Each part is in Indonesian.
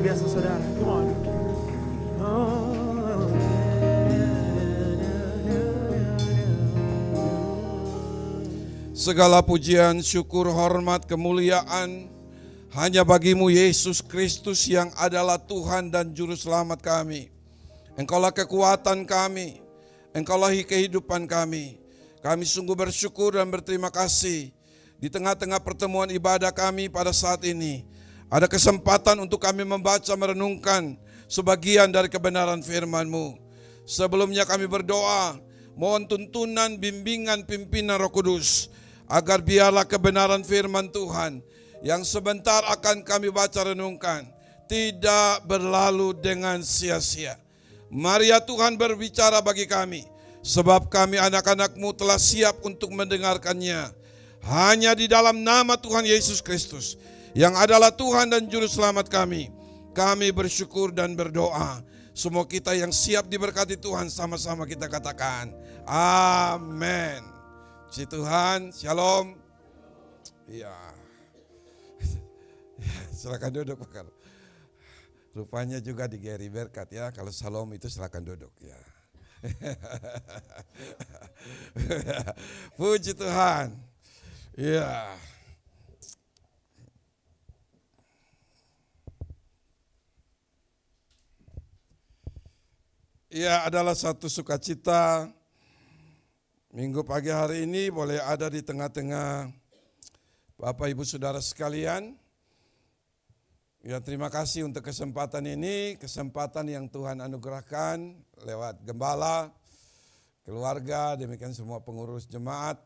biasa saudara. Come on. Segala pujian, syukur, hormat, kemuliaan hanya bagimu Yesus Kristus yang adalah Tuhan dan Juru Selamat kami. Engkaulah kekuatan kami, Engkaulah kehidupan kami. Kami sungguh bersyukur dan berterima kasih di tengah-tengah pertemuan ibadah kami pada saat ini. Ada kesempatan untuk kami membaca, merenungkan sebagian dari kebenaran firman-Mu. Sebelumnya kami berdoa, mohon tuntunan, bimbingan, pimpinan Roh Kudus, agar biarlah kebenaran firman Tuhan yang sebentar akan kami baca renungkan tidak berlalu dengan sia-sia. Mari ya Tuhan berbicara bagi kami, sebab kami anak-anak-Mu telah siap untuk mendengarkannya. Hanya di dalam nama Tuhan Yesus Kristus yang adalah Tuhan dan Juru Selamat kami bersyukur dan berdoa. Semua kita yang siap diberkati Tuhan, sama-sama kita katakan amin. Puji Tuhan, shalom. Ya, silakan duduk Pak. Rupanya juga di Gary Berkat ya, kalau shalom itu silakan duduk ya. Puji Tuhan. Ya. Ya, adalah satu sukacita Minggu pagi hari ini boleh ada di tengah-tengah Bapak Ibu Saudara sekalian. Ya, terima kasih untuk kesempatan ini, kesempatan yang Tuhan anugerahkan lewat gembala, keluarga, demikian semua pengurus jemaat.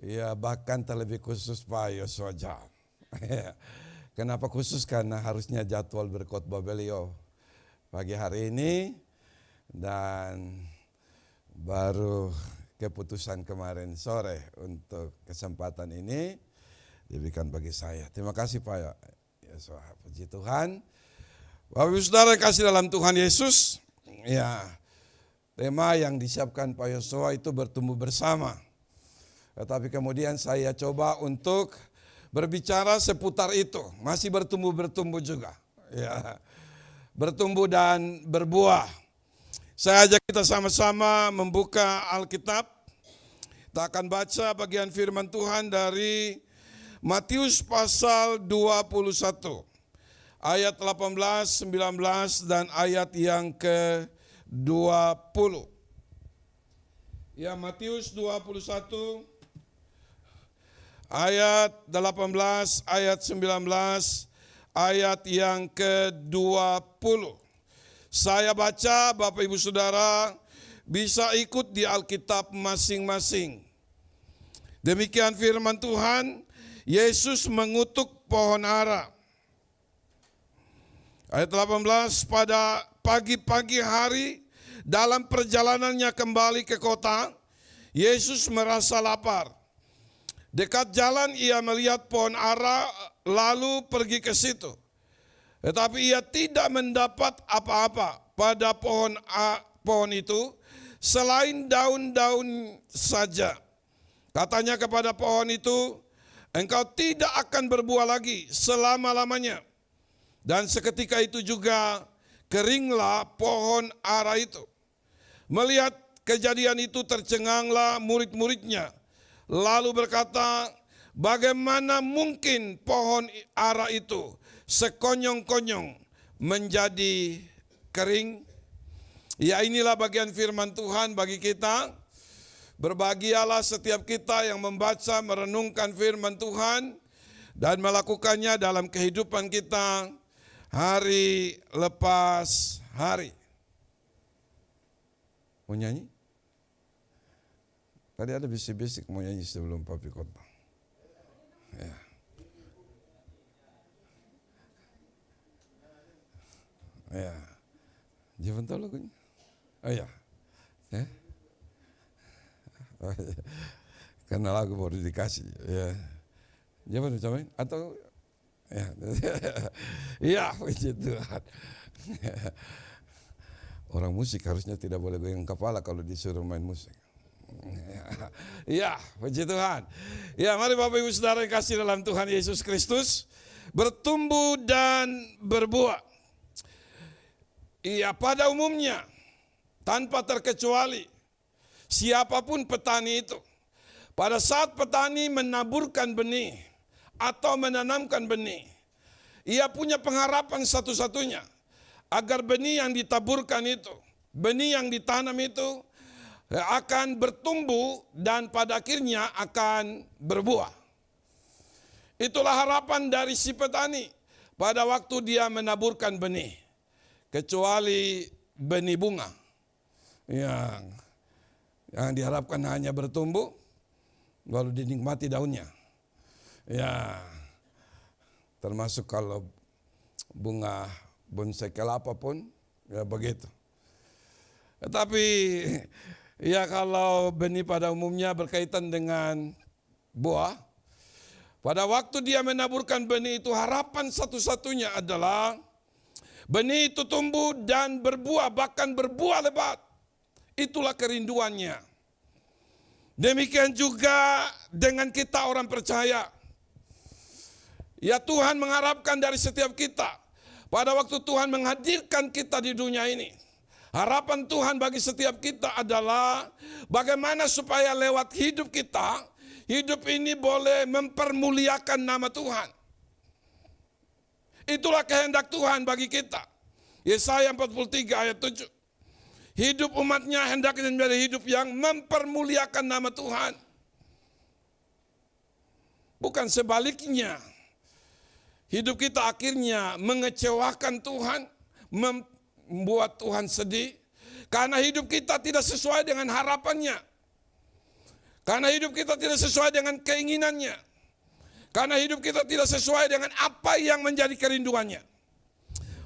Ya, bahkan terlebih khusus Pak Yosoja. Kenapa khusus? Karena harusnya jadwal berkhotbah beliau pagi hari ini dan baru keputusan kemarin sore untuk kesempatan ini diberikan bagi saya. Terima kasih Pak Yesua. Puji Tuhan. Bapak Ibu Saudara kasih dalam Tuhan Yesus. Ya, tema yang disiapkan Pak Yesua itu bertumbuh bersama. Tetapi kemudian saya coba untuk berbicara seputar itu. Masih bertumbuh juga. Ya, bertumbuh dan berbuah. Saya ajak kita sama-sama membuka Alkitab. Kita akan baca bagian firman Tuhan dari Matius pasal 21. Ayat 18, 19 dan ayat yang ke-20. Ya, Matius 21 ayat 18, ayat 19, ayat yang ke-20. Saya baca, Bapak Ibu Saudara bisa ikut di Alkitab masing-masing. Demikian firman Tuhan, Yesus mengutuk pohon ara. Ayat 18, pada pagi-pagi hari dalam perjalanannya kembali ke kota, Yesus merasa lapar. Dekat jalan ia melihat pohon ara lalu pergi ke situ. Tetapi ia tidak mendapat apa-apa pada pohon itu selain daun-daun saja. Katanya kepada pohon itu, engkau tidak akan berbuah lagi selama-lamanya. Dan seketika itu juga keringlah pohon ara itu. Melihat kejadian itu tercenganglah murid-muridnya. Lalu berkata, bagaimana mungkin pohon ara itu sekonyong-konyong menjadi kering? Ya, inilah bagian firman Tuhan bagi kita. Berbahagialah setiap kita yang membaca, merenungkan firman Tuhan dan melakukannya dalam kehidupan kita hari lepas hari. Mau nyanyi? Tadi ada bisik-bisik mau nyanyi sebelum papi khotbah. Ya. Ya, jangan tahu lagunya. Oh ya, karena lagu baru dikasih. Ya, jangan cobain atau ya, ya puji Tuhan. Orang musik harusnya tidak boleh goyang kepala kalau disuruh main musik. Ya, puji Tuhan. Ya, mari Bapak Ibu Saudara yang kasih dalam Tuhan Yesus Kristus. bertumbuh dan berbuah. Iya, pada umumnya tanpa terkecuali siapapun petani itu, pada saat petani menaburkan benih atau menanamkan benih, ia punya pengharapan satu-satunya agar benih yang ditaburkan itu, benih yang ditanam itu akan bertumbuh dan pada akhirnya akan berbuah. Itulah harapan dari si petani pada waktu dia menaburkan benih. Kecuali benih bunga yang diharapkan hanya bertumbuh lalu dinikmati daunnya. Ya, termasuk kalau bunga bonsai kelapa pun ya begitu. Tetapi ya kalau benih pada umumnya berkaitan dengan buah, pada waktu dia menaburkan benih itu harapan satu-satunya adalah benih itu tumbuh dan berbuah, bahkan berbuah lebat. Itulah kerinduannya. Demikian juga dengan kita orang percaya. Ya, Tuhan mengharapkan dari setiap kita pada waktu Tuhan menghadirkan kita di dunia ini. Harapan Tuhan bagi setiap kita adalah bagaimana supaya lewat hidup kita, hidup ini boleh mempermuliakan nama Tuhan. Itulah kehendak Tuhan bagi kita. Yesaya 43 ayat 7. Hidup umatnya hendaknya menjadi hidup yang mempermuliakan nama Tuhan. Bukan sebaliknya. Hidup kita akhirnya mengecewakan Tuhan, membuat Tuhan sedih. Karena hidup kita tidak sesuai dengan harapannya. Karena hidup kita tidak sesuai dengan keinginannya. Karena hidup kita tidak sesuai dengan apa yang menjadi kerinduannya.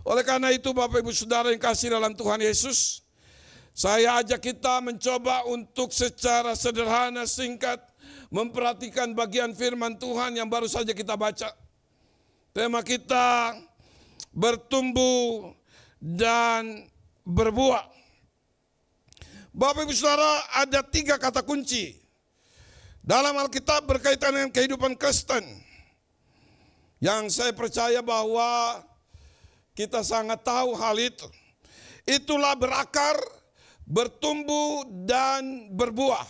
Oleh karena itu Bapak Ibu Saudara yang kasih dalam Tuhan Yesus, saya ajak kita mencoba untuk secara sederhana singkat memperhatikan bagian firman Tuhan yang baru saja kita baca. Tema kita bertumbuh dan berbuah. Bapak Ibu Saudara, ada 3 kata kunci dalam Alkitab berkaitan dengan kehidupan Kristen yang saya percaya bahwa kita sangat tahu hal itu. Itulah berakar, bertumbuh dan berbuah.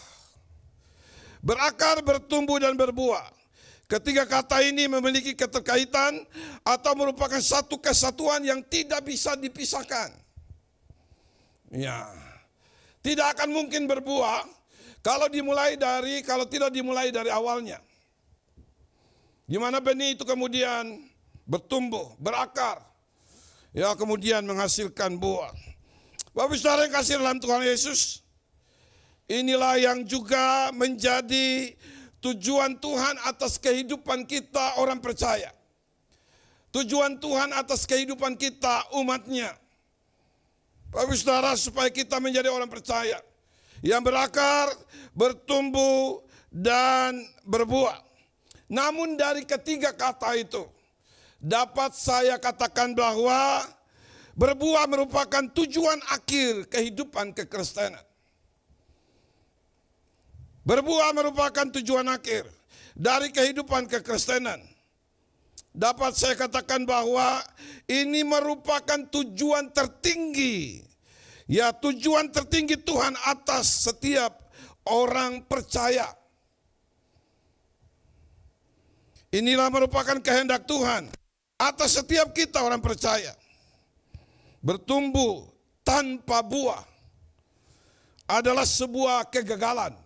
Berakar, bertumbuh dan berbuah. Ketiga kata ini memiliki keterkaitan atau merupakan satu kesatuan yang tidak bisa dipisahkan. Ya, tidak akan mungkin berbuah kalau tidak dimulai dari awalnya. Di mana benih itu kemudian bertumbuh, berakar, ya kemudian menghasilkan buah. Bapak Saudara yang kasih dalam Tuhan Yesus, inilah yang juga menjadi tujuan Tuhan atas kehidupan kita orang percaya. Tujuan Tuhan atas kehidupan kita umatnya. Bapak Saudara, supaya kita menjadi orang percaya yang berakar, bertumbuh, dan berbuah. Namun dari ketiga kata itu, dapat saya katakan bahwa berbuah merupakan tujuan akhir kehidupan kekristenan. Berbuah merupakan tujuan akhir dari kehidupan kekristenan. Dapat saya katakan bahwa ini merupakan tujuan tertinggi. Ya, tujuan tertinggi Tuhan atas setiap orang percaya. Inilah merupakan kehendak Tuhan atas setiap kita orang percaya. Bertumbuh tanpa buah adalah sebuah kegagalan.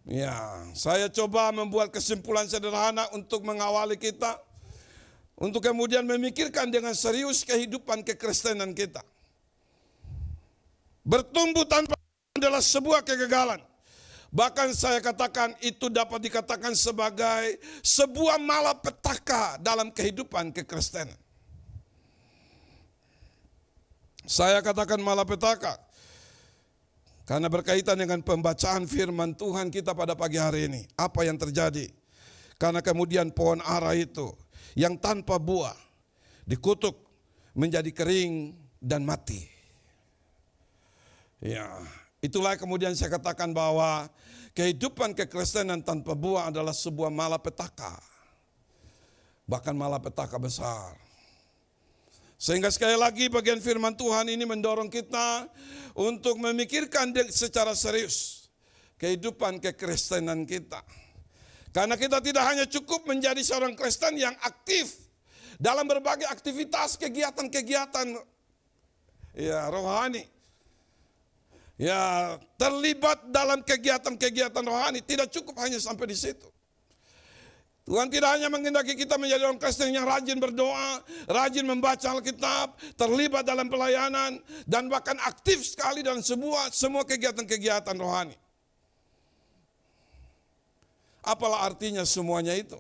Ya, saya coba membuat kesimpulan sederhana untuk mengawali kita, untuk kemudian memikirkan dengan serius kehidupan kekristenan kita. Bertumbuh tanpa adalah sebuah kegagalan. Bahkan saya katakan itu dapat dikatakan sebagai sebuah malapetaka dalam kehidupan kekristenan. Saya katakan malapetaka karena berkaitan dengan pembacaan firman Tuhan kita pada pagi hari ini. Apa yang terjadi? Karena kemudian pohon ara itu yang tanpa buah dikutuk menjadi kering dan mati. Ya, itulah kemudian saya katakan bahwa kehidupan kekristenan tanpa buah adalah sebuah malapetaka. bahkan malapetaka besar. Sehingga sekali lagi bagian firman Tuhan ini mendorong kita untuk memikirkan secara serius kehidupan kekristenan kita. Karena kita tidak hanya cukup menjadi seorang Kristen yang aktif dalam berbagai aktivitas, kegiatan-kegiatan rohani. Ya, terlibat dalam kegiatan-kegiatan rohani, tidak cukup hanya sampai di situ. Tuhan tidak hanya menghendaki kita menjadi orang Kristen yang rajin berdoa, rajin membaca Alkitab, terlibat dalam pelayanan, dan bahkan aktif sekali dalam semua kegiatan-kegiatan rohani. Apalah artinya semuanya itu?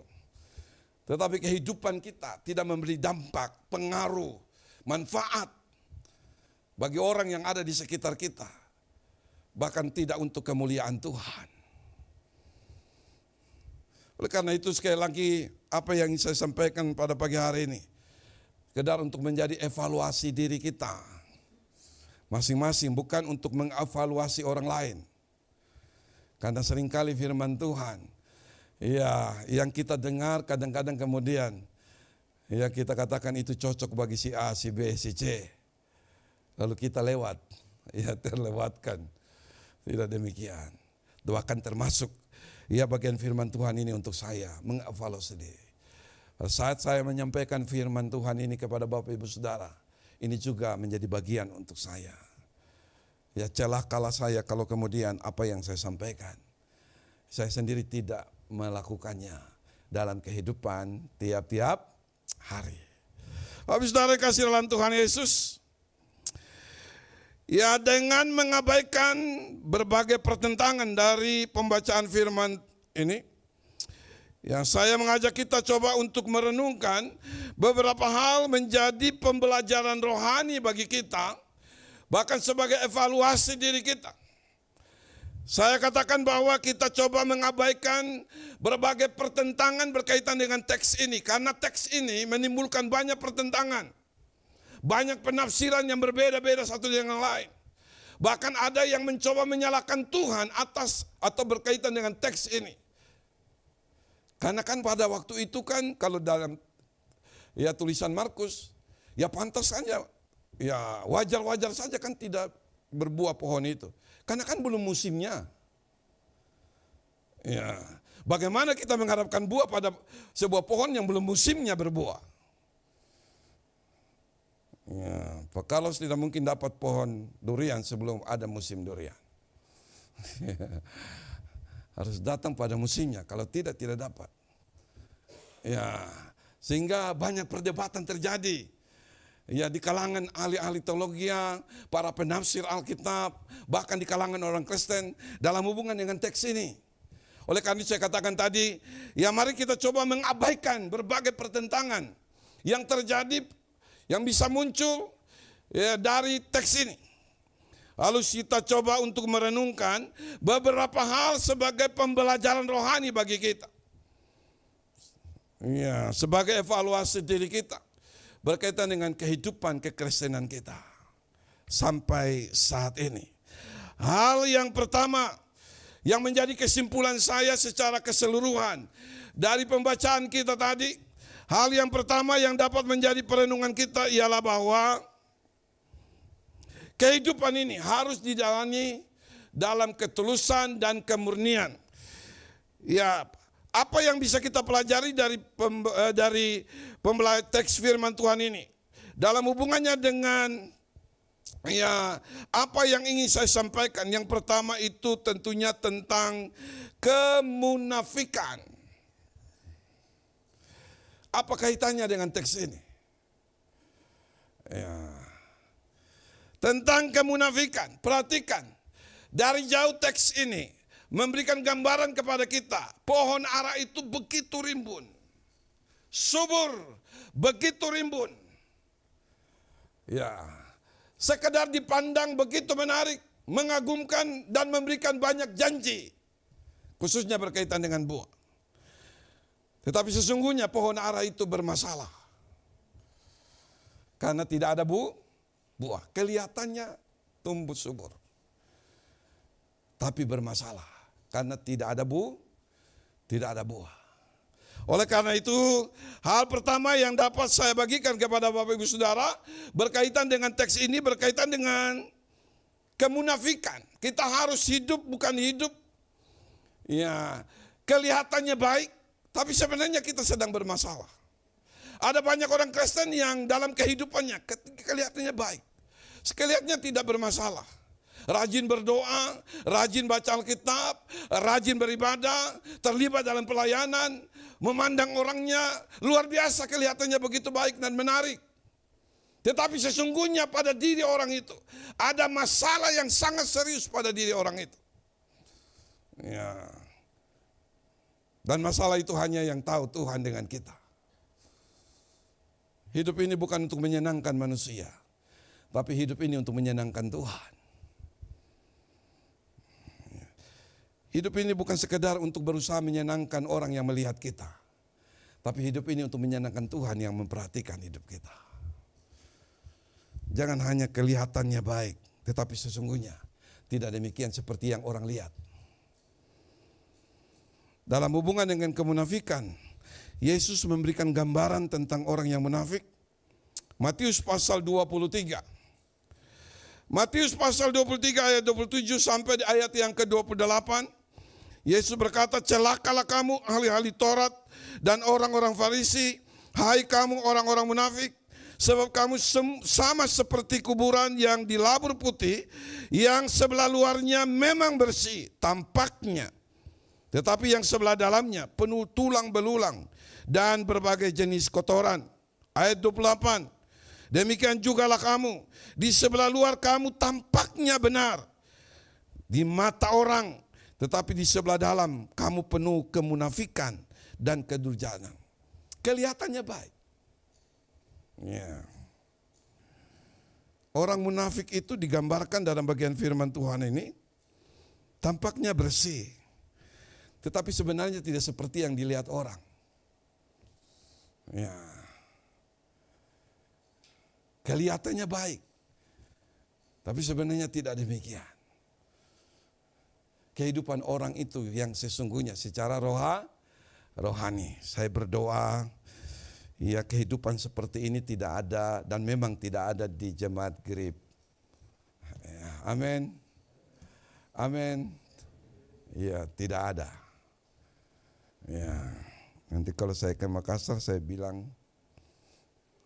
Tetapi kehidupan kita tidak memberi dampak, pengaruh, manfaat bagi orang yang ada di sekitar kita. Bahkan tidak untuk kemuliaan Tuhan. Oleh karena itu sekali lagi apa yang saya sampaikan pada pagi hari ini. Sekedar untuk menjadi evaluasi diri kita. Masing-masing, bukan untuk mengevaluasi orang lain. Karena seringkali firman Tuhan, yang kita dengar kadang-kadang kemudian, kita katakan itu cocok bagi si A, si B, si C. Lalu kita lewat, terlewatkan. Tidak demikian. Doakan termasuk bagian firman Tuhan ini untuk saya, mengevaluasi diri. Saat saya menyampaikan firman Tuhan ini kepada Bapak Ibu Saudara, ini juga menjadi bagian untuk saya. Celakalah saya kalau kemudian apa yang saya sampaikan, saya sendiri tidak melakukannya dalam kehidupan tiap-tiap hari. Bapak Ibu Saudara kasih dalam Tuhan Yesus, dengan mengabaikan berbagai pertentangan dari pembacaan firman ini, saya mengajak kita coba untuk merenungkan beberapa hal menjadi pembelajaran rohani bagi kita, bahkan sebagai evaluasi diri kita. Saya katakan bahwa kita coba mengabaikan berbagai pertentangan berkaitan dengan teks ini, karena teks ini menimbulkan banyak pertentangan. Banyak penafsiran yang berbeda-beda satu dengan lain. Bahkan ada yang mencoba menyalahkan Tuhan atas atau berkaitan dengan teks ini. Karena kan pada waktu itu kan kalau dalam tulisan Markus, pantas saja, wajar-wajar saja kan tidak berbuah pohon itu. Karena kan belum musimnya. Bagaimana kita mengharapkan buah pada sebuah pohon yang belum musimnya berbuah? Kalau tidak mungkin dapat pohon durian sebelum ada musim durian. Harus datang pada musimnya, kalau tidak dapat. Sehingga banyak perdebatan terjadi. Di kalangan ahli-ahli teologi, para penafsir Alkitab, bahkan di kalangan orang Kristen dalam hubungan dengan teks ini. Oleh karena itu saya katakan tadi, mari kita coba mengabaikan berbagai pertentangan yang terjadi, yang bisa muncul dari teks ini. Lalu kita coba untuk merenungkan beberapa hal sebagai pembelajaran rohani bagi kita. Sebagai evaluasi diri kita berkaitan dengan kehidupan kekristenan kita sampai saat ini. Hal yang pertama yang menjadi kesimpulan saya secara keseluruhan dari pembacaan kita tadi, hal yang pertama yang dapat menjadi perenungan kita ialah bahwa kehidupan ini harus dijalani dalam ketulusan dan kemurnian. Apa yang bisa kita pelajari dari teks firman Tuhan ini dalam hubungannya dengan apa yang ingin saya sampaikan? Yang pertama itu tentunya tentang kemunafikan. Apa kaitannya dengan teks ini? Tentang kemunafikan, perhatikan. Dari jauh teks ini memberikan gambaran kepada kita. Pohon ara itu begitu rimbun. Subur, begitu rimbun. Sekedar dipandang begitu menarik, mengagumkan dan memberikan banyak janji. Khususnya berkaitan dengan buah. Tetapi sesungguhnya pohon ara itu bermasalah. Karena tidak ada buah. Kelihatannya tumbuh subur. Tapi bermasalah. Karena tidak ada buah. Oleh karena itu, hal pertama yang dapat saya bagikan kepada Bapak Ibu Saudara berkaitan dengan teks ini, berkaitan dengan kemunafikan. Kita harus hidup bukan hidup ya kelihatannya baik, tapi sebenarnya kita sedang bermasalah. Ada banyak orang Kristen yang dalam kehidupannya kelihatannya baik, kelihatannya tidak bermasalah. Rajin berdoa, rajin baca Alkitab, rajin beribadah, terlibat dalam pelayanan, memandang orangnya luar biasa, kelihatannya begitu baik dan menarik. Tetapi sesungguhnya pada diri orang itu ada masalah yang sangat serius pada diri orang itu. Ya. Dan masalah itu hanya yang tahu Tuhan dengan kita. Hidup ini bukan untuk menyenangkan manusia, tapi hidup ini untuk menyenangkan Tuhan. Hidup ini bukan sekedar untuk berusaha menyenangkan orang yang melihat kita, tapi hidup ini untuk menyenangkan Tuhan yang memperhatikan hidup kita. Jangan hanya kelihatannya baik, tetapi sesungguhnya tidak demikian seperti yang orang lihat. Dalam hubungan dengan kemunafikan, Yesus memberikan gambaran tentang orang yang munafik. Matius pasal 23. Matius pasal 23 ayat 27 sampai di ayat yang ke-28. Yesus berkata, celakalah kamu ahli-ahli Taurat dan orang-orang Farisi, hai kamu orang-orang munafik, sebab kamu sama seperti kuburan yang dilabur putih, yang sebelah luarnya memang bersih tampaknya, tetapi yang sebelah dalamnya penuh tulang belulang dan berbagai jenis kotoran. Ayat 28, demikian jugalah kamu, di sebelah luar kamu tampaknya benar di mata orang, tetapi di sebelah dalam kamu penuh kemunafikan dan kedurjanan. Kelihatannya baik. Ya. Orang munafik itu digambarkan dalam bagian firman Tuhan ini tampaknya bersih, tetapi sebenarnya tidak seperti yang dilihat orang. Ya. Kelihatannya baik, tapi sebenarnya tidak demikian. Kehidupan orang itu yang sesungguhnya secara rohani. Saya berdoa, ya kehidupan seperti ini tidak ada dan memang tidak ada di jemaat Grip. Ya, amin. Amin. Ya, tidak ada. Ya, nanti kalau saya ke Makassar saya bilang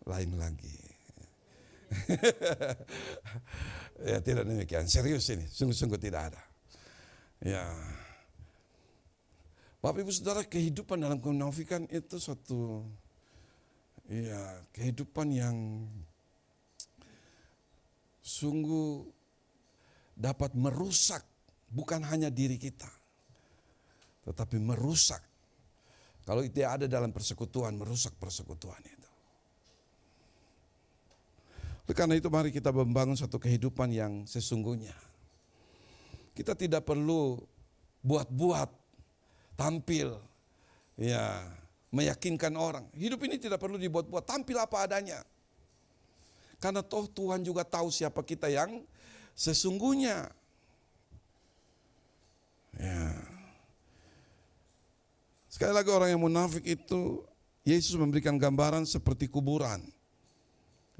lain lagi. Ya, tidak demikian. Serius ini, sungguh-sungguh tidak ada. Ya, Bapak Ibu Saudara, kehidupan dalam kemunafikan itu suatu kehidupan yang sungguh dapat merusak bukan hanya diri kita, tetapi merusak. Kalau itu ada dalam persekutuan, merusak persekutuan itu. Oleh karena itu mari kita membangun satu kehidupan yang sesungguhnya. Kita tidak perlu buat-buat, tampil, ya, meyakinkan orang. Hidup ini tidak perlu dibuat-buat, tampil apa adanya. Karena toh Tuhan juga tahu siapa kita yang sesungguhnya. Ya. Sekali lagi orang yang munafik itu, Yesus memberikan gambaran seperti kuburan.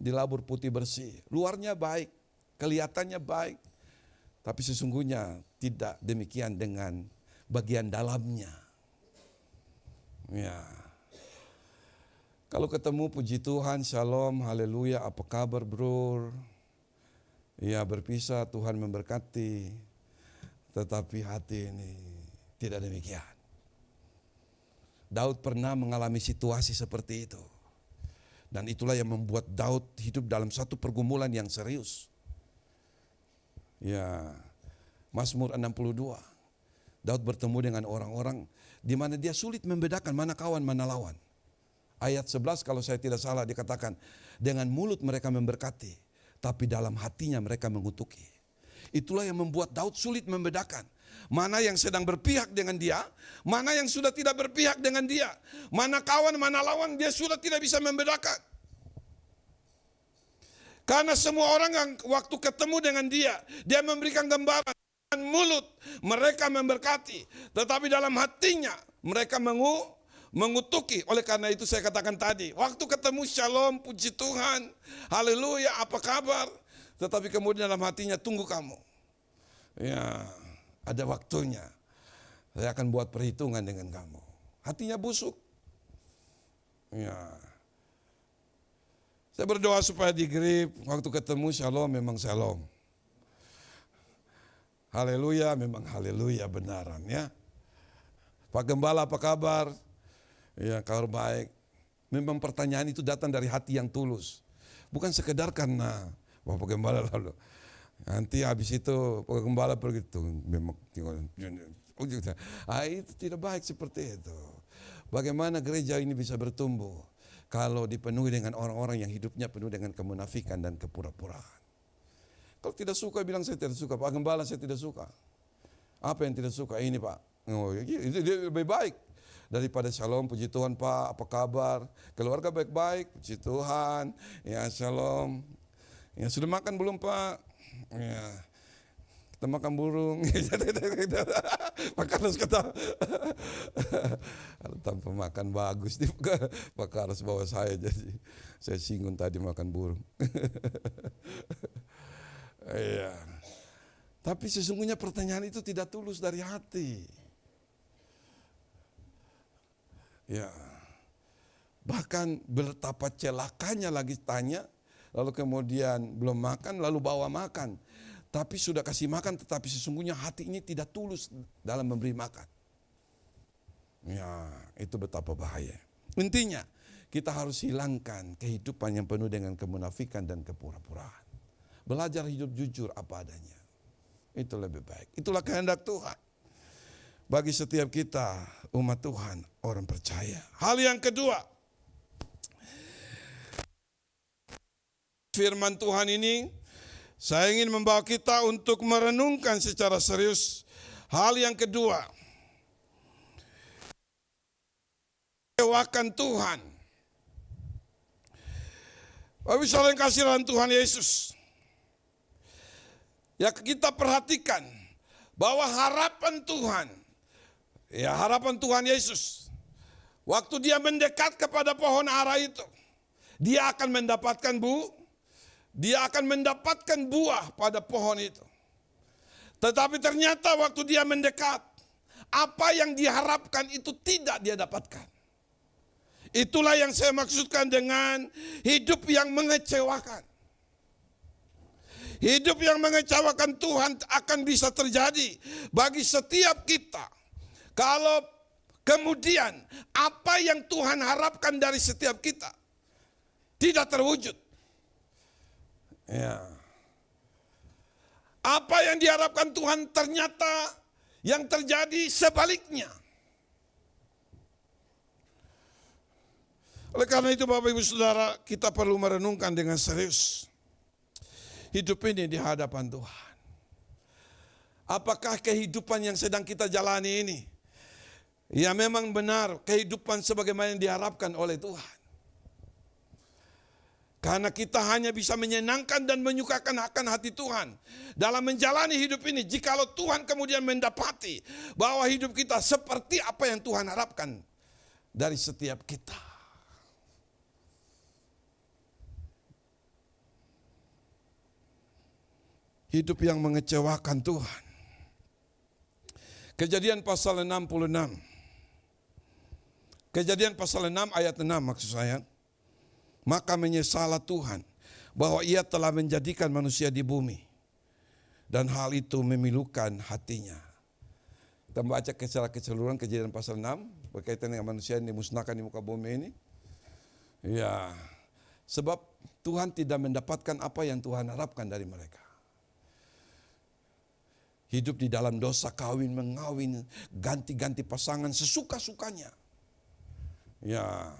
Dilabur putih bersih, luarnya baik, kelihatannya baik. Tapi sesungguhnya tidak demikian dengan bagian dalamnya. Ya. Kalau ketemu puji Tuhan, shalom, haleluya, apa kabar bro? Ya berpisah, Tuhan memberkati. Tetapi hati ini tidak demikian. Daud pernah mengalami situasi seperti itu. Dan itulah yang membuat Daud hidup dalam satu pergumulan yang serius. Ya, Mazmur 62. Daud bertemu dengan orang-orang di mana dia sulit membedakan mana kawan mana lawan. Ayat 11 kalau saya tidak salah dikatakan, dengan mulut mereka memberkati, tapi dalam hatinya mereka mengutuki. Itulah yang membuat Daud sulit membedakan mana yang sedang berpihak dengan dia, mana yang sudah tidak berpihak dengan dia, mana kawan mana lawan, dia sudah tidak bisa membedakan. Karena semua orang yang waktu ketemu dengan dia memberikan gambaran. Dengan mulut mereka memberkati, tetapi dalam hatinya mereka mengutuki. Oleh karena itu saya katakan tadi, waktu ketemu shalom, puji Tuhan, haleluya, apa kabar? Tetapi kemudian dalam hatinya, tunggu kamu. Ya, ada waktunya. Saya akan buat perhitungan dengan kamu. Hatinya busuk. Ya. Saya berdoa supaya di grip, waktu ketemu shalom memang shalom. Haleluya, memang haleluya benaran ya. Pak Gembala apa kabar? Ya, kabar baik. Memang pertanyaan itu datang dari hati yang tulus. Bukan sekedar karena Pak Gembala lalu. Nanti habis itu Pak Gembala pergi itu memang itu tidak baik seperti itu. Bagaimana gereja ini bisa bertumbuh kalau dipenuhi dengan orang-orang yang hidupnya penuh dengan kemunafikan dan kepura-puraan. Kalau tidak suka bilang saya tidak suka, Pak Gembala saya tidak suka. Apa yang tidak suka ini Pak? Oh, itu lebih baik daripada shalom, puji Tuhan Pak, apa kabar? Keluarga baik-baik, puji Tuhan, ya shalom. Ya sudah makan belum Pak? Ya, kita makan burung. Pak Carlos kata, kalau tanpa makan bagus nih Pak Carlos bawa saya, jadi saya singgung tadi makan burung. Iya. Tapi sesungguhnya pertanyaan itu tidak tulus dari hati. Ya. Bahkan betapa celakanya lagi tanya, lalu kemudian belum makan, lalu bawa makan. Tapi sudah kasih makan, tetapi sesungguhnya hati ini tidak tulus dalam memberi makan. Ya, itu betapa bahaya. Intinya, kita harus hilangkan kehidupan yang penuh dengan kemunafikan dan kepura-puraan. Belajar hidup jujur apa adanya. Itu lebih baik. Itulah kehendak Tuhan. Bagi setiap kita, umat Tuhan, orang percaya. Hal yang kedua, firman Tuhan ini, saya ingin membawa kita untuk merenungkan secara serius. Hal yang kedua, kecewakan Tuhan. Bapak Ibu yang kasih dalam Tuhan Yesus. Ya, kita perhatikan bahwa harapan Tuhan, ya harapan Tuhan Yesus, waktu dia mendekat kepada pohon ara itu, dia akan mendapatkan buah pada pohon itu. Tetapi ternyata waktu dia mendekat, apa yang diharapkan itu tidak dia dapatkan. Itulah yang saya maksudkan dengan hidup yang mengecewakan. Hidup yang mengecewakan Tuhan akan bisa terjadi bagi setiap kita. Kalau kemudian apa yang Tuhan harapkan dari setiap kita tidak terwujud. Ya. Apa yang diharapkan Tuhan ternyata yang terjadi sebaliknya. Oleh karena itu Bapak Ibu Saudara, kita perlu merenungkan dengan serius hidup ini di hadapan Tuhan. Apakah kehidupan yang sedang kita jalani ini, ya memang benar kehidupan sebagaimana yang diharapkan oleh Tuhan. Karena kita hanya bisa menyenangkan dan menyukakan akan hati Tuhan dalam menjalani hidup ini. Jikalau Tuhan kemudian mendapati bahwa hidup kita seperti apa yang Tuhan harapkan dari setiap kita. Hidup yang mengecewakan Tuhan. Kejadian pasal 66. Kejadian pasal 6 ayat 6 maksud saya. Maka menyesallah Tuhan bahwa ia telah menjadikan manusia di bumi. Dan hal itu memilukan hatinya. Kita baca secara keseluruhan Kejadian pasal 6 berkaitan dengan manusia yang dimusnahkan di muka bumi ini. Ya, sebab Tuhan tidak mendapatkan apa yang Tuhan harapkan dari mereka. Hidup di dalam dosa, kawin mengawin, ganti-ganti pasangan sesuka-sukanya. Ya,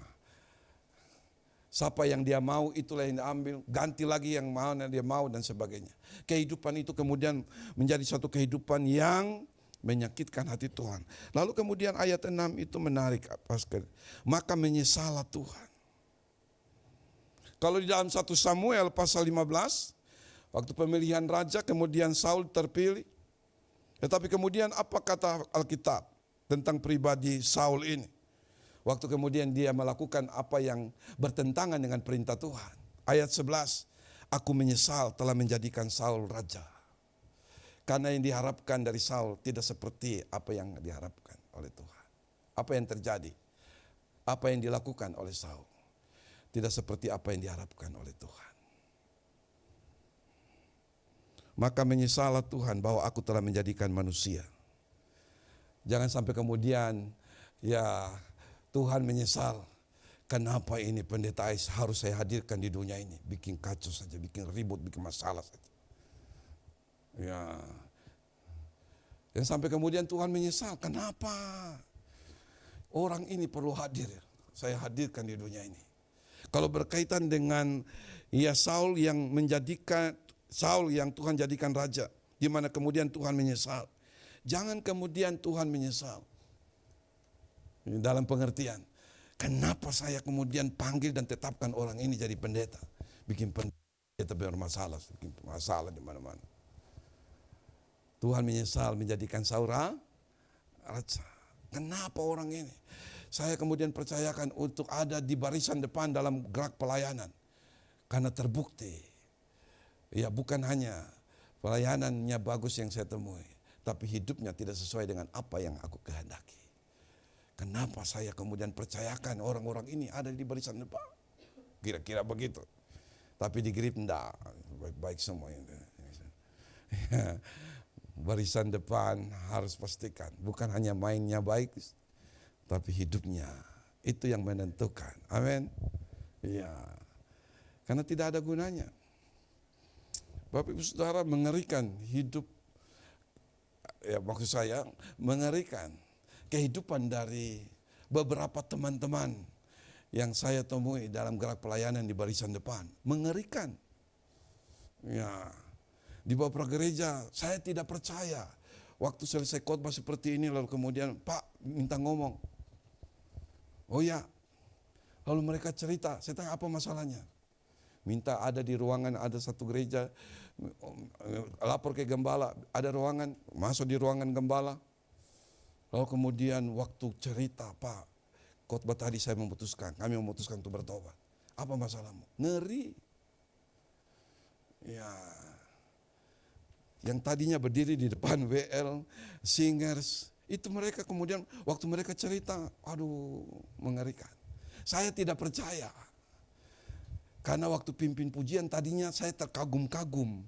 siapa yang dia mau itulah yang diambil, ganti lagi yang mana dia mau dan sebagainya. Kehidupan itu kemudian menjadi satu kehidupan yang menyakitkan hati Tuhan. Lalu kemudian ayat 6 itu menarik. Maka menyesallah Tuhan. Kalau di dalam 1 Samuel pasal 15, waktu pemilihan raja kemudian Saul terpilih. Tetapi kemudian apa kata Alkitab tentang pribadi Saul ini? Waktu kemudian dia melakukan apa yang bertentangan dengan perintah Tuhan. Ayat 11, aku menyesal telah menjadikan Saul raja. Karena yang diharapkan dari Saul tidak seperti apa yang diharapkan oleh Tuhan. Apa yang terjadi? Apa yang dilakukan oleh Saul tidak seperti apa yang diharapkan oleh Tuhan. Maka menyesallah Tuhan bahwa aku telah menjadikan manusia. Jangan sampai kemudian ya Tuhan menyesal. Kenapa ini pendeta Ais harus saya hadirkan di dunia ini? Bikin kacau saja, bikin ribut, bikin masalah saja. Ya, dan sampai kemudian Tuhan menyesal. Kenapa orang ini perlu hadir? Saya hadirkan di dunia ini. Kalau berkaitan dengan ya Saul yang Tuhan jadikan raja, di mana kemudian Tuhan menyesal. Jangan kemudian Tuhan menyesal. Dalam pengertian, kenapa saya kemudian panggil dan tetapkan orang ini jadi pendeta? Bikin pendeta bermasalah, bikin masalah di mana-mana. Tuhan menyesal menjadikan Saul raja. Kenapa orang ini? Saya kemudian percayakan untuk ada di barisan depan dalam gerak pelayanan. Karena terbukti, ya bukan hanya pelayanannya bagus yang saya temui, tapi hidupnya tidak sesuai dengan apa yang aku kehendaki. Kenapa saya kemudian percayakan orang-orang ini ada di barisan depan? Kira-kira begitu. Tapi di grip enggak, baik-baik semua. Barisan depan harus pastikan, bukan hanya mainnya baik, tapi hidupnya. Itu yang menentukan. Amin. Ya. Karena tidak ada gunanya. Bapak Ibu Saudara, mengerikan hidup, ya maksud saya mengerikan kehidupan dari beberapa teman-teman yang saya temui dalam gerak pelayanan di barisan depan. Mengerikan. Ya. Di beberapa gereja saya tidak percaya. Waktu selesai khotbah seperti ini lalu kemudian Pak minta ngomong. Oh ya. Lalu mereka cerita, saya tanya apa masalahnya? Minta ada di ruangan, ada satu gereja, lapor ke gembala, ada ruangan, masuk di ruangan gembala. Lalu kemudian waktu cerita, Pak, khotbah tadi kami memutuskan untuk bertobat. Apa masalahmu? Ngeri. Ya. Yang tadinya berdiri di depan WL, singers, itu mereka kemudian waktu mereka cerita, aduh mengerikan. Saya tidak percaya. Karena waktu pimpin pujian tadinya saya terkagum-kagum.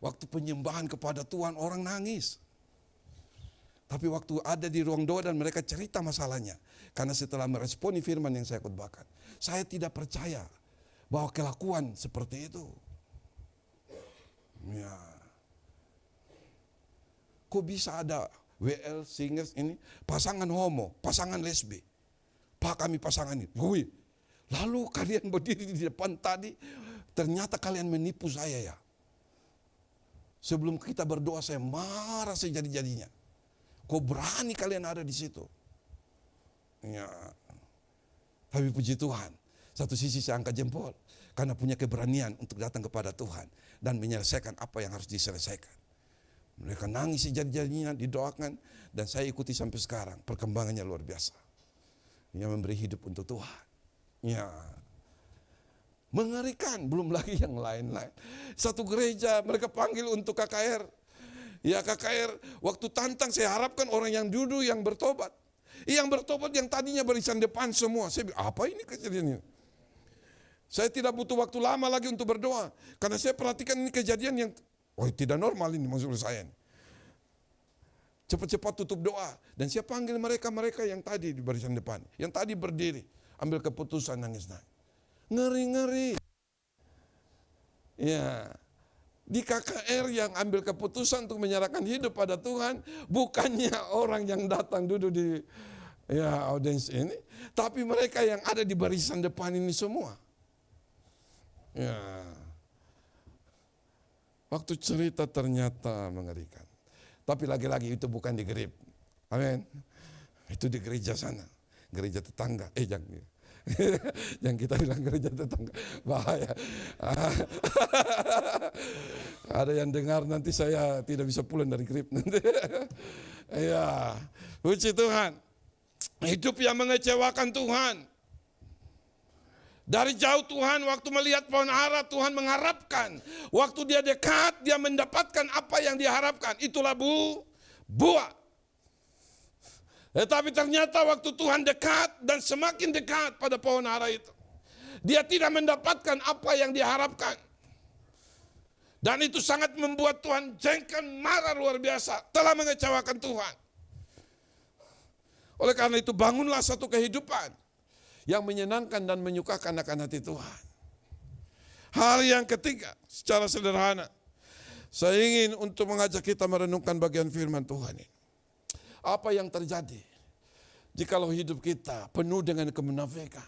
Waktu penyembahan kepada Tuhan orang nangis. Tapi waktu ada di ruang doa dan mereka cerita masalahnya. Karena setelah meresponi firman yang saya khotbahkan, saya tidak percaya bahwa kelakuan seperti itu. Ya. Kok bisa ada WL singers ini pasangan homo, pasangan lesbi. Pak kami pasangan ini. Wih, lalu kalian berdiri di depan tadi, ternyata kalian menipu saya ya. Sebelum kita berdoa saya marah sejadi-jadinya. Kok berani kalian ada di situ? Ya. Tapi puji Tuhan, satu sisi saya angkat jempol karena punya keberanian untuk datang kepada Tuhan dan menyelesaikan apa yang harus diselesaikan. Mereka nangis sejadi-jadinya, didoakan, dan saya ikuti sampai sekarang. Perkembangannya luar biasa. Yang memberi hidup untuk Tuhan. Ya. Mengerikan, belum lagi yang lain-lain. Satu gereja mereka panggil untuk KKR. Ya KKR, waktu tantang saya harapkan orang yang duduk yang bertobat. Yang bertobat yang tadinya barisan depan semua. Saya bilang, apa ini kejadiannya? Saya tidak butuh waktu lama lagi untuk berdoa. Karena saya perhatikan ini kejadian yang tidak normal ini maksud saya. Cepat-cepat tutup doa. Dan saya panggil mereka yang tadi di barisan depan. Yang tadi berdiri. Ambil keputusan nangis-nangis. Ngeri-ngeri. Ya. Di KKR yang ambil keputusan untuk menyerahkan hidup pada Tuhan. Bukannya orang yang datang duduk di audiens ini. Tapi mereka yang ada di barisan depan ini semua. Ya. Waktu cerita ternyata mengerikan. Tapi lagi-lagi itu bukan di grip. Amin. Itu di gereja sana. Gereja tetangga. Yang kita bilang gereja tetangga. Bahaya. Ada yang dengar nanti saya tidak bisa pulang dari grip. Ya, puji Tuhan. Hidup yang mengecewakan Tuhan. Dari jauh Tuhan waktu melihat pohon ara, Tuhan mengharapkan. Waktu dia dekat, dia mendapatkan apa yang diharapkan. Itulah buah. Tetapi ternyata waktu Tuhan dekat dan semakin dekat pada pohon ara itu, dia tidak mendapatkan apa yang diharapkan. Dan itu sangat membuat Tuhan jengkel, marah luar biasa. Telah mengecewakan Tuhan. Oleh karena itu bangunlah satu kehidupan yang menyenangkan dan menyukakan akan hati Tuhan. Hal yang ketiga, secara sederhana, saya ingin untuk mengajak kita merenungkan bagian firman Tuhan ini. Apa yang terjadi jikalau hidup kita penuh dengan kemunafikan,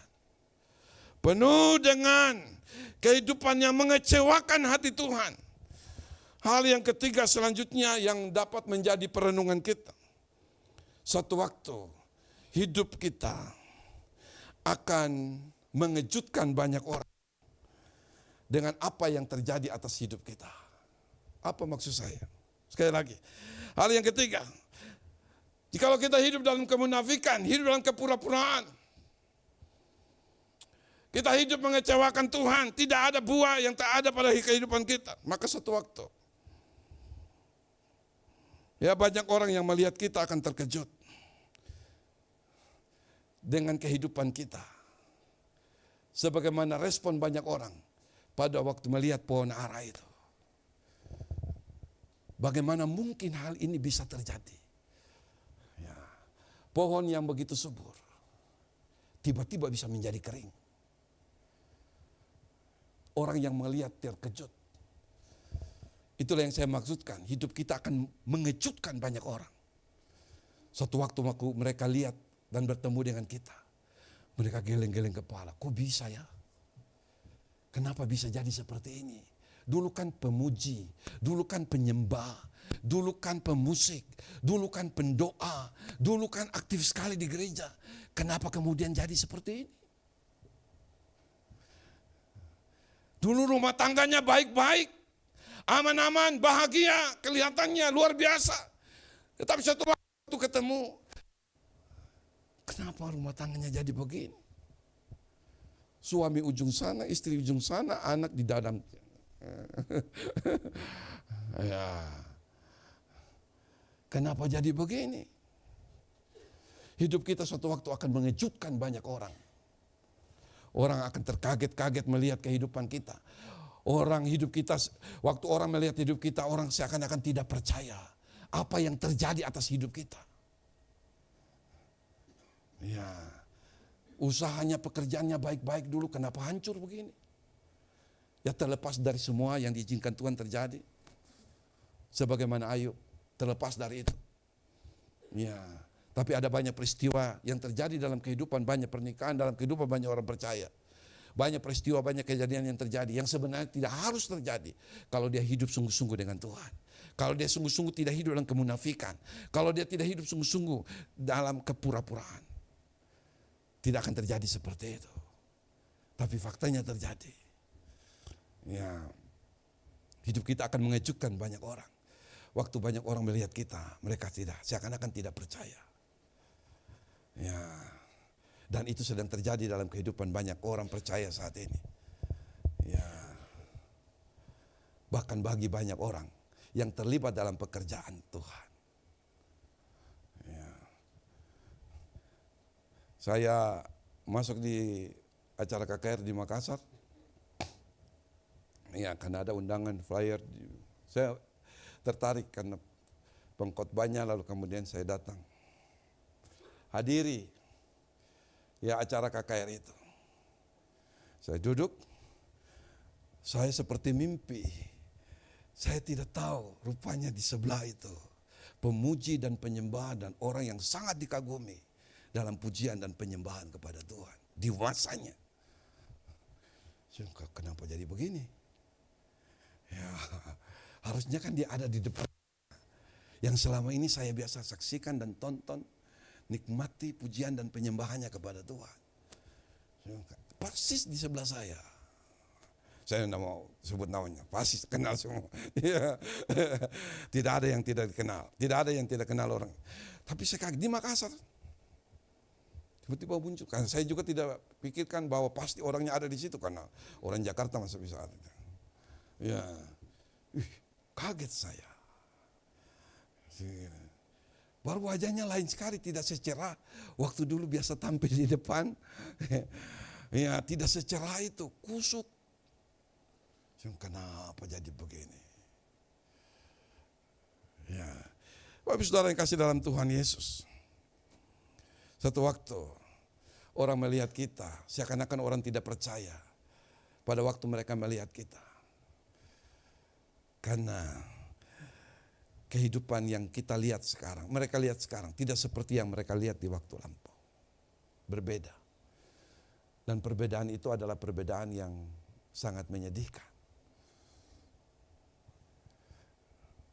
penuh dengan kehidupan yang mengecewakan hati Tuhan. Hal yang ketiga selanjutnya yang dapat menjadi perenungan kita. Suatu waktu hidup kita akan mengejutkan banyak orang dengan apa yang terjadi atas hidup kita. Apa maksud saya? Sekali lagi, hal yang ketiga, jikalau kita hidup dalam kemunafikan, hidup dalam kepura-puraan, kita hidup mengecewakan Tuhan, tidak ada buah yang tak ada pada kehidupan kita, maka suatu waktu, ya banyak orang yang melihat kita akan terkejut dengan kehidupan kita. Sebagaimana respon banyak orang pada waktu melihat pohon ara itu. Bagaimana mungkin hal ini bisa terjadi? Ya, pohon yang begitu subur, tiba-tiba bisa menjadi kering. Orang yang melihat terkejut. Itulah yang saya maksudkan, hidup kita akan mengejutkan banyak orang. Suatu waktu mereka lihat dan bertemu dengan kita, mereka geleng-geleng kepala. Kok bisa ya? Kenapa bisa jadi seperti ini? Dulu kan pemuji, dulu kan penyembah, dulu kan pemusik, dulu kan pendoa, dulu kan aktif sekali di gereja. Kenapa kemudian jadi seperti ini? Dulu rumah tangganya baik-baik, aman-aman, bahagia, kelihatannya luar biasa. Tetapi suatu waktu ketemu, kenapa rumah tangganya jadi begini? Suami ujung sana, istri ujung sana, anak di dalam. Ya. Kenapa jadi begini? Hidup kita suatu waktu akan mengejutkan banyak orang. Orang akan terkaget-kaget melihat kehidupan kita. Orang hidup kita, waktu orang melihat hidup kita, orang seakan-akan tidak percaya apa yang terjadi atas hidup kita. Ya, usahanya, pekerjaannya baik-baik dulu, kenapa hancur begini? Ya terlepas dari semua yang diizinkan Tuhan terjadi. Sebagaimana Ayub, terlepas dari itu. Ya, tapi ada banyak peristiwa yang terjadi dalam kehidupan, banyak pernikahan, dalam kehidupan banyak orang percaya. Banyak peristiwa, banyak kejadian yang terjadi yang sebenarnya tidak harus terjadi kalau dia hidup sungguh-sungguh dengan Tuhan. Kalau dia sungguh-sungguh tidak hidup dalam kemunafikan. Kalau dia tidak hidup sungguh-sungguh dalam kepura-puraan. Tidak akan terjadi seperti itu. Tapi faktanya terjadi. Ya, hidup kita akan mengejutkan banyak orang. Waktu banyak orang melihat kita, mereka seakan-akan tidak percaya. Ya, dan itu sedang terjadi dalam kehidupan banyak orang percaya saat ini. Ya, bahkan bagi banyak orang yang terlibat dalam pekerjaan Tuhan. Ya. Saya masuk di acara KKR di Makassar. Ya, karena ada undangan flyer. Saya tertarik karena pengkhotbahnya, lalu kemudian saya datang. Hadiri ya acara KKR itu. Saya duduk, saya seperti mimpi. Saya tidak tahu rupanya di sebelah itu pemuji dan penyembah dan orang yang sangat dikagumi dalam pujian dan penyembahan kepada Tuhan di masanya. Kenapa jadi begini? Ya, harusnya kan dia ada di depan. Yang selama ini saya biasa saksikan dan tonton, nikmati pujian dan penyembahannya kepada Tuhan. Persis di sebelah saya. Saya tidak mau sebut namanya, pasti kenal semua. Tidak ada yang tidak dikenal, tidak ada yang tidak kenal orang. Tapi saya kaget di Makassar. Tiba-tiba muncul. Kan saya juga tidak pikirkan bahwa pasti orangnya ada di situ karena orang Jakarta masa bisa ada. Ya, kaget saya. Baru wajahnya lain sekali, tidak secerah waktu dulu biasa tampil di depan. Ya, tidak secerah itu, kusut. Kenapa jadi begini? Ya, Bapak Saudara yang kasih dalam Tuhan Yesus. Satu waktu orang melihat kita, seakan-akan orang tidak percaya pada waktu mereka melihat kita. Karena kehidupan yang kita lihat sekarang, mereka lihat sekarang tidak seperti yang mereka lihat di waktu lampau. Berbeda. Dan perbedaan itu adalah perbedaan yang sangat menyedihkan.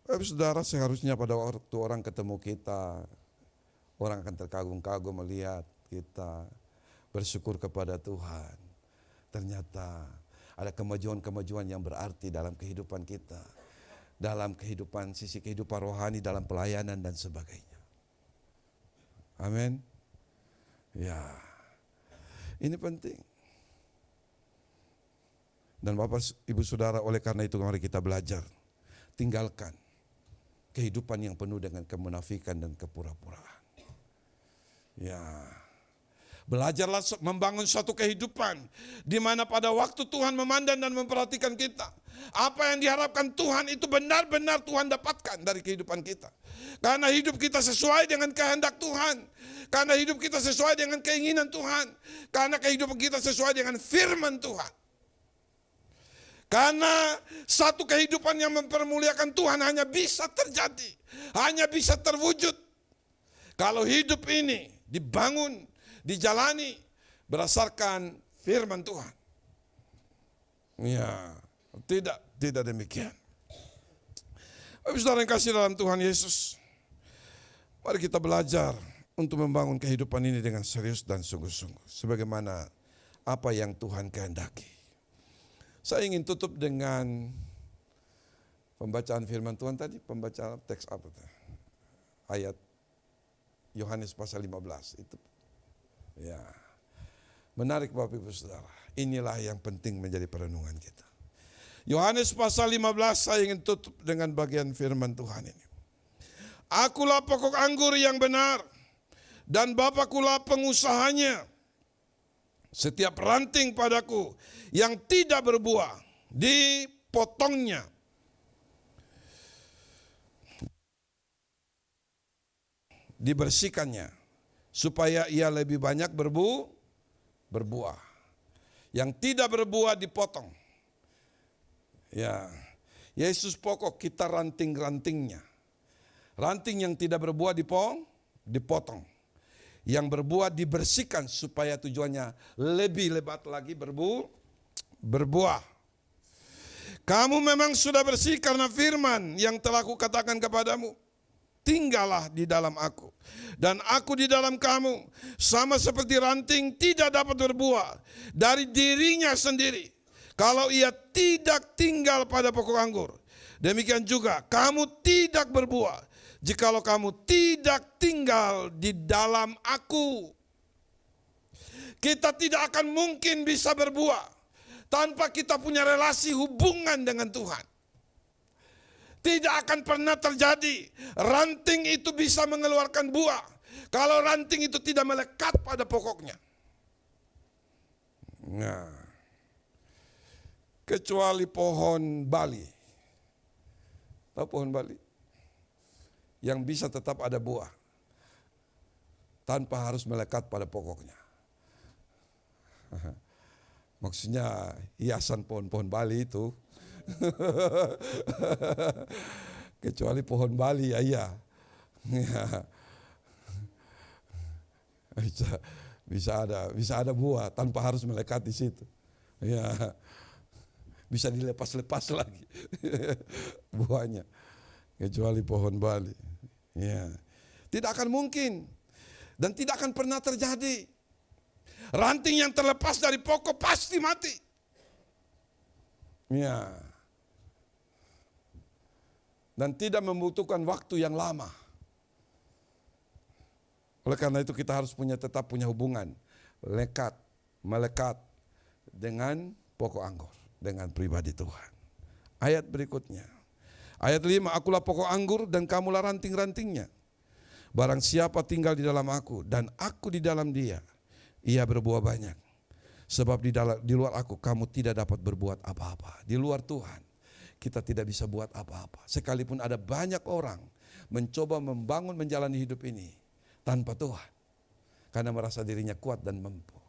Tapi saudara, seharusnya pada waktu orang ketemu kita, orang akan terkagum-kagum melihat kita, bersyukur kepada Tuhan. Ternyata ada kemajuan-kemajuan yang berarti dalam kehidupan kita. Dalam kehidupan, sisi kehidupan rohani, dalam pelayanan dan sebagainya. Amin. Ya, ini penting. Dan Bapak, Ibu, Saudara, oleh karena itu mari kita belajar. Tinggalkan kehidupan yang penuh dengan kemunafikan dan kepura-puraan. Ya, belajarlah membangun suatu kehidupan di mana pada waktu Tuhan memandang dan memperhatikan kita, apa yang diharapkan Tuhan itu benar-benar Tuhan dapatkan dari kehidupan kita. Karena hidup kita sesuai dengan kehendak Tuhan. Karena hidup kita sesuai dengan keinginan Tuhan. Karena kehidupan kita sesuai dengan firman Tuhan. Karena satu kehidupan yang mempermuliakan Tuhan hanya bisa terjadi, hanya bisa terwujud kalau hidup ini dibangun, dijalani berdasarkan firman Tuhan. Ya, tidak demikian. Saudara yang kasih dalam Tuhan Yesus, mari kita belajar untuk membangun kehidupan ini dengan serius dan sungguh-sungguh, sebagaimana apa yang Tuhan kehendaki. Saya ingin tutup dengan pembacaan firman Tuhan tadi, pembacaan teks apa? Ayat Yohanes pasal 15 itu. Ya. Menarik Bapak Ibu Saudara. Inilah yang penting menjadi perenungan kita. Yohanes pasal 15 saya ingin tutup dengan bagian firman Tuhan ini. Akulah pokok anggur yang benar dan Bapakulah pengusahanya. Setiap ranting padaku yang tidak berbuah, dipotongnya. Dibersihkannya, supaya ia lebih banyak berbuah. Yang tidak berbuah dipotong. Ya, Yesus pokok, kita ranting-rantingnya. Ranting yang tidak berbuah dipotong. Yang berbuah dibersihkan supaya tujuannya lebih lebat lagi berbuah. Kamu memang sudah bersih karena firman yang telah kukatakan kepadamu. Tinggallah di dalam aku dan aku di dalam kamu. Sama seperti ranting tidak dapat berbuah dari dirinya sendiri kalau ia tidak tinggal pada pokok anggur. Demikian juga kamu tidak berbuah jikalau kamu tidak tinggal di dalam aku. Kita tidak akan mungkin bisa berbuah tanpa kita punya relasi hubungan dengan Tuhan. Tidak akan pernah terjadi ranting itu bisa mengeluarkan buah kalau ranting itu tidak melekat pada pokoknya. Nah, kecuali pohon bali. Tahu pohon bali? Yang bisa tetap ada buah tanpa harus melekat pada pokoknya. Maksudnya hiasan pohon-pohon bali itu. Kecuali pohon bali ya iya. Bisa ada buah tanpa harus melekat di situ. Ya. Bisa dilepas-lepas lagi buahnya. Kecuali pohon bali. Ya. Tidak akan mungkin dan tidak akan pernah terjadi. Ranting yang terlepas dari pokok pasti mati. Ya. Dan tidak membutuhkan waktu yang lama. Oleh karena itu kita harus tetap punya hubungan melekat dengan pokok anggur, dengan pribadi Tuhan. Ayat berikutnya. Ayat 5, akulah pokok anggur dan kamulah ranting-rantingnya. Barang siapa tinggal di dalam aku dan aku di dalam dia, ia berbuah banyak. Sebab di luar aku kamu tidak dapat berbuat apa-apa. Di luar Tuhan kita tidak bisa buat apa-apa. Sekalipun ada banyak orang mencoba membangun menjalani hidup ini tanpa Tuhan, karena merasa dirinya kuat dan mampu.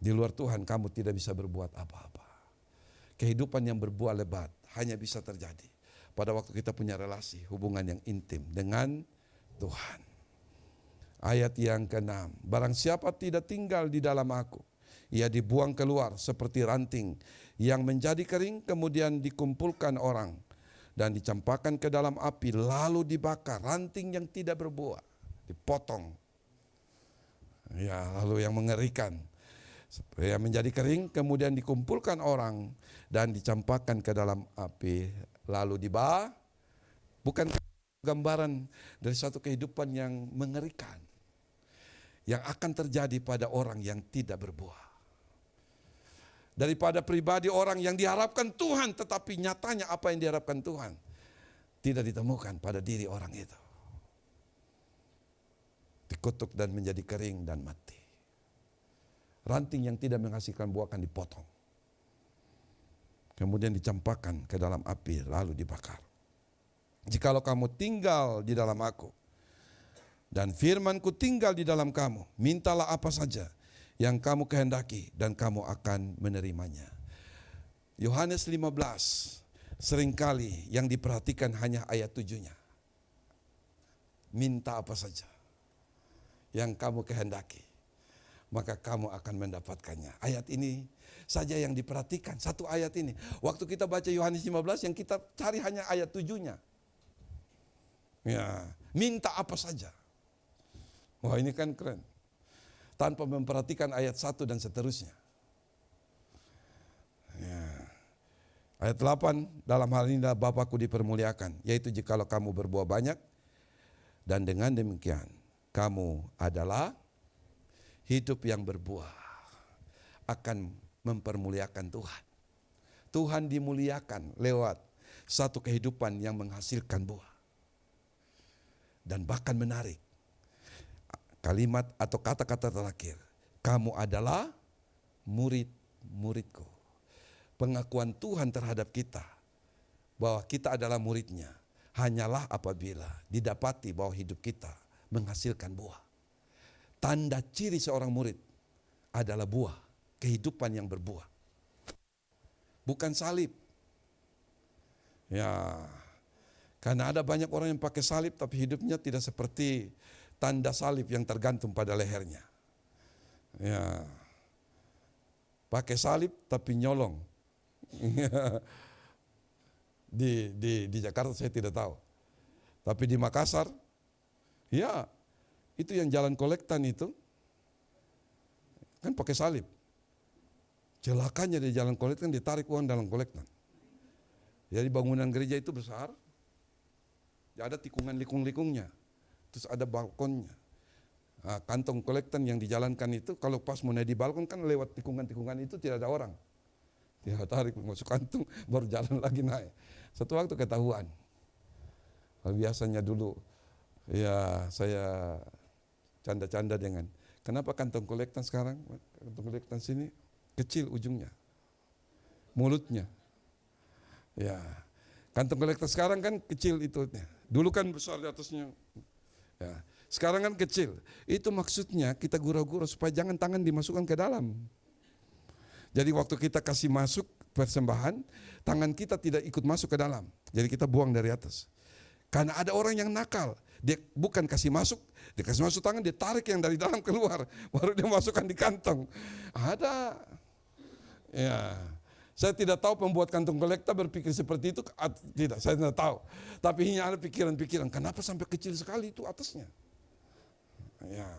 Di luar Tuhan kamu tidak bisa berbuat apa-apa. Kehidupan yang berbuah lebat hanya bisa terjadi pada waktu kita punya relasi, hubungan yang intim dengan Tuhan. Ayat yang ke-6, barang siapa tidak tinggal di dalam aku, ia dibuang keluar seperti ranting yang menjadi kering, kemudian dikumpulkan orang dan dicampakkan ke dalam api, lalu dibakar. Ranting yang tidak berbuah dipotong. Ya, lalu yang mengerikan, yang menjadi kering, kemudian dikumpulkan orang dan dicampakkan ke dalam api, lalu dibakar. Bukan gambaran dari satu kehidupan yang mengerikan yang akan terjadi pada orang yang tidak berbuah. Daripada pribadi orang yang diharapkan Tuhan, tetapi nyatanya apa yang diharapkan Tuhan tidak ditemukan pada diri orang itu. Dikutuk dan menjadi kering dan mati. Ranting yang tidak menghasilkan buah akan dipotong. Kemudian dicampakkan ke dalam api, lalu dibakar. Jikalau kamu tinggal di dalam aku, dan firman-Ku tinggal di dalam kamu, mintalah apa saja yang kamu kehendaki dan kamu akan menerimanya. Yohanes 15, seringkali yang diperhatikan hanya ayat 7-nya. Minta apa saja yang kamu kehendaki, maka kamu akan mendapatkannya. Ayat ini saja yang diperhatikan, satu ayat ini. Waktu kita baca Yohanes 15, yang kita cari hanya ayat 7-nya. Ya, minta apa saja. Wah, ini kan keren. Tanpa memperhatikan ayat 1 dan seterusnya. Ya. Ayat 8, dalam hal ini Bapakku dipermuliakan, yaitu jikalau kamu berbuah banyak, dan dengan demikian kamu adalah hidup yang berbuah, akan mempermuliakan Tuhan. Tuhan dimuliakan lewat satu kehidupan yang menghasilkan buah. Dan bahkan menarik, kalimat atau kata-kata terakhir, kamu adalah murid-muridku. Pengakuan Tuhan terhadap kita bahwa kita adalah muridnya hanyalah apabila didapati bahwa hidup kita menghasilkan buah. Tanda ciri seorang murid adalah buah, kehidupan yang berbuah. Bukan salib. Ya, karena ada banyak orang yang pakai salib tapi hidupnya tidak seperti tanda salib yang tergantung pada lehernya. Ya, pakai salib tapi nyolong. Di Jakarta saya tidak tahu. Tapi di Makassar, ya itu yang jalan kolektan itu kan pakai salib. Celakanya di jalan kolektan ditarik uang dalam kolektan. Jadi bangunan gereja itu besar, ada tikungan likung-likungnya, terus ada balkonnya. Nah, kantong kolektan yang dijalankan itu kalau pas mau naik di balkon kan lewat tikungan-tikungan itu tidak ada orang. Dia tarik masuk kantung baru jalan lagi naik. Satu waktu ketahuan. Biasanya dulu ya saya canda-canda dengan kenapa kantong kolektan sekarang, kantong kolektan sini kecil ujungnya, mulutnya. Ya, kantong kolektan sekarang kan kecil itu. Dulu kan besar di atasnya. Ya, sekarang kan kecil. Itu maksudnya kita gurau-gurau supaya jangan tangan dimasukkan ke dalam. Jadi waktu kita kasih masuk persembahan, tangan kita tidak ikut masuk ke dalam. Jadi kita buang dari atas. Karena ada orang yang nakal, dia bukan kasih masuk, dia kasih masuk tangan, dia tarik yang dari dalam keluar, baru dia masukkan di kantong. Ada. Ya. Saya tidak tahu pembuat kantong kolekta berpikir seperti itu, tidak, saya tidak tahu. Tapi ini ada pikiran-pikiran, kenapa sampai kecil sekali itu atasnya? Ya,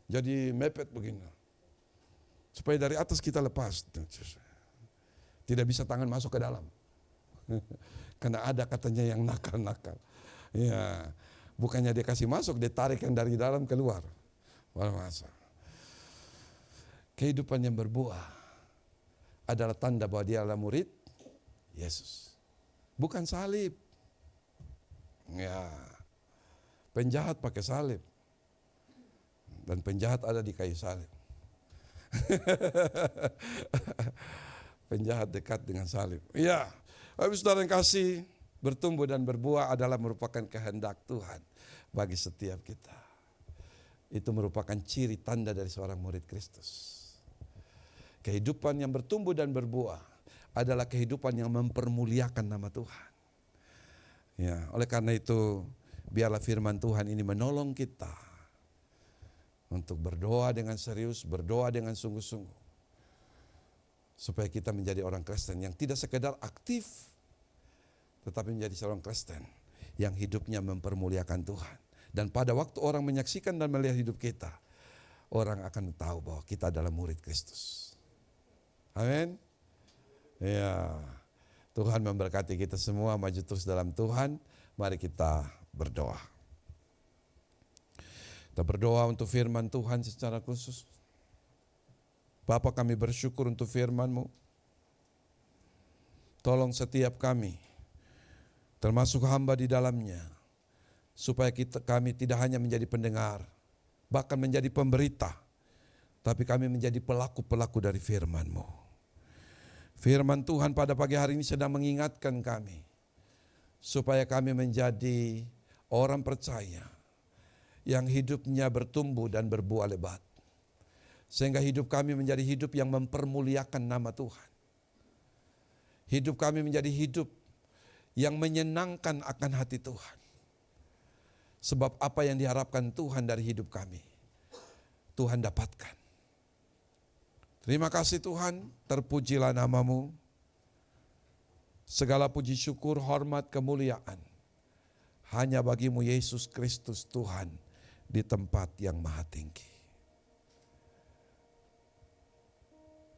jadi mepet begini. Supaya dari atas kita lepas. Tidak bisa tangan masuk ke dalam. Karena ada katanya yang nakal-nakal. Ya, Bukannya dia kasih masuk, dia tarik yang dari dalam keluar. Luar biasa. Kehidupan yang berbuah adalah tanda bahwa dia adalah murid Yesus. Bukan salib. Ya, penjahat pakai salib. Dan penjahat ada di kayu salib. Penjahat dekat dengan salib. Ya, Bapak Saudara yang kasih, bertumbuh dan berbuah adalah merupakan kehendak Tuhan bagi setiap kita. Itu merupakan ciri tanda dari seorang murid Kristus. Kehidupan yang bertumbuh dan berbuah adalah kehidupan yang mempermuliakan nama Tuhan. Ya, oleh karena itu, biarlah firman Tuhan ini menolong kita untuk berdoa dengan serius, berdoa dengan sungguh-sungguh. Supaya kita menjadi orang Kristen yang tidak sekedar aktif, tetapi menjadi seorang Kristen yang hidupnya mempermuliakan Tuhan. Dan pada waktu orang menyaksikan dan melihat hidup kita, orang akan tahu bahwa kita adalah murid Kristus. Amin. Ya, Tuhan memberkati kita semua, maju terus dalam Tuhan. Mari kita berdoa. Kita berdoa untuk firman Tuhan secara khusus. Bapa, kami bersyukur untuk firman-Mu. Tolong setiap kami, termasuk hamba di dalamnya, supaya kami tidak hanya menjadi pendengar, bahkan menjadi pemberita, tapi kami menjadi pelaku-pelaku dari firman-Mu. Firman Tuhan pada pagi hari ini sedang mengingatkan kami, supaya kami menjadi orang percaya yang hidupnya bertumbuh dan berbuah lebat. Sehingga hidup kami menjadi hidup yang mempermuliakan nama Tuhan. Hidup kami menjadi hidup yang menyenangkan akan hati Tuhan. Sebab apa yang diharapkan Tuhan dari hidup kami, Tuhan dapatkan. Terima kasih Tuhan, terpujilah nama-Mu. Segala puji syukur, hormat, kemuliaan hanya bagi-Mu Yesus Kristus Tuhan di tempat yang maha tinggi.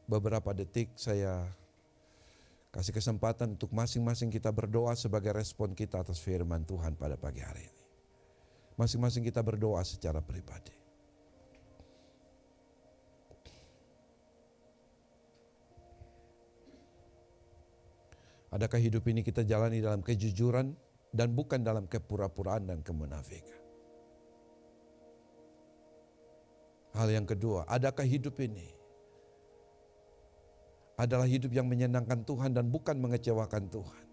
Beberapa detik saya kasih kesempatan untuk masing-masing kita berdoa sebagai respon kita atas firman Tuhan pada pagi hari ini. Masing-masing kita berdoa secara pribadi. Adakah hidup ini kita jalani dalam kejujuran dan bukan dalam kepura-puraan dan kemunafikan? Hal yang kedua, adakah hidup ini adalah hidup yang menyenangkan Tuhan dan bukan mengecewakan Tuhan?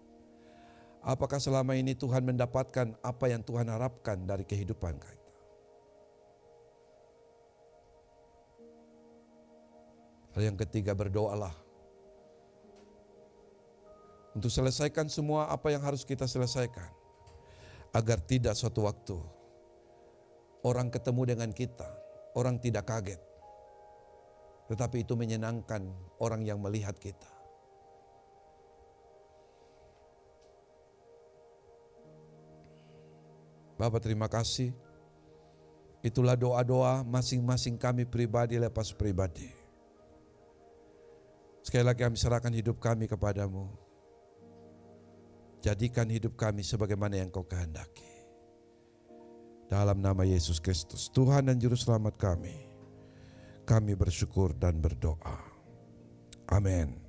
Apakah selama ini Tuhan mendapatkan apa yang Tuhan harapkan dari kehidupan kita? Hal yang ketiga, berdoalah untuk selesaikan semua apa yang harus kita selesaikan, agar tidak suatu waktu orang ketemu dengan kita, orang tidak kaget, tetapi itu menyenangkan orang yang melihat kita. Bapak, terima kasih. Itulah doa-doa masing-masing kami pribadi lepas pribadi. Sekali lagi kami serahkan hidup kami kepadamu. Jadikan hidup kami sebagaimana yang Kau kehendaki. Dalam nama Yesus Kristus, Tuhan dan Juru Selamat kami bersyukur dan berdoa. Amin.